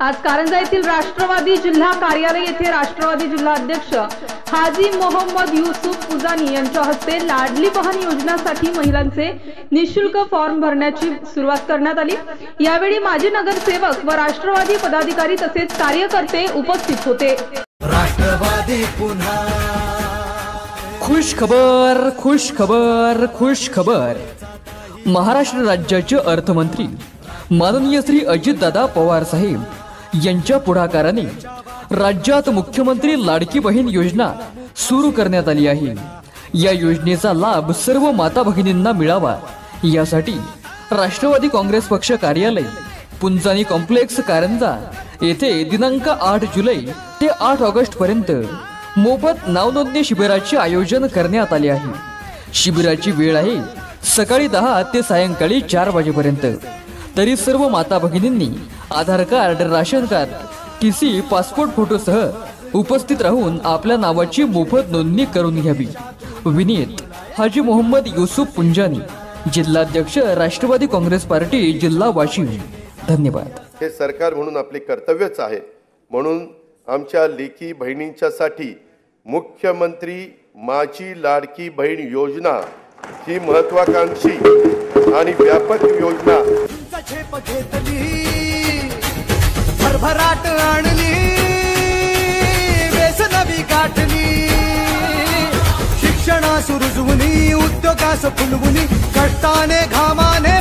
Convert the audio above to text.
आज कारंजा येथील राष्ट्रवादी जिल्हा कार्यालय येथे राष्ट्रवादी जिल्हा अध्यक्ष हाजी मोहम्मद युसुफ पुजानी यांच्या हस्ते लाडली बहन योजनेसाठी महिलांचे निशुल्क फॉर्म भरण्याची सुरुवात करण्यात आली। यावेळी माजी नगरसेवक व राष्ट्रवादी पदाधिकारी तसेच कार्यकर्ते उपस्थित होते। राष्ट्रवादी पुन्हा खुश खबर खुश खबर खुश खबर। महाराष्ट्र राज्याचे अर्थमंत्री माननीय श्री अजितदादा पवार साहेब यांच्या पुढाकाराने राज्यात मुख्यमंत्री लाडकी बहीण योजना सुरू करण्यात आली आहे। या योजनेचा लाभ सर्व माता भगिनींना मिळावा यासाठी राष्ट्रवादी काँग्रेस पक्ष कार्यालय पुंजानी कॉम्प्लेक्स कारंजा येथे दिनांक 8 जुलै ते 8 ऑगस्ट पर्यंत मोफत नावनोंदणी शिबिराचे आयोजन करण्यात आले आहे। शिबिराची वेळ आहे सकाळी 10 ते सायंकाळी 4 वाजेपर्यंत। तरी सर्व माता भगिनींनी Aadhaar card, ration card, TC, passport फोटोसह उपस्थित राहून आपल्या नावाची मोफत नोंदणी करून घ्यावी। विनीत हाजी मोहम्मद युसुफ पुंजानी, जिल्हाध्यक्ष राष्ट्रवादी काँग्रेस पार्टी जिल्हा वाशिम। धन्यवाद। हे सरकार म्हणून आपले कर्तव्यच आहे, म्हणून आमच्या लेकी बहिणींच्यासाठी मुख्यमंत्री माझी लाडकी बहीण योजना ही महत्वाकांक्षी आणि व्यापक योजना भरभराट आणली, वेसनवी गाठली, शिक्षणास रुजवुनी, उद्योगास फुलवुनी, कष्टाने घामाने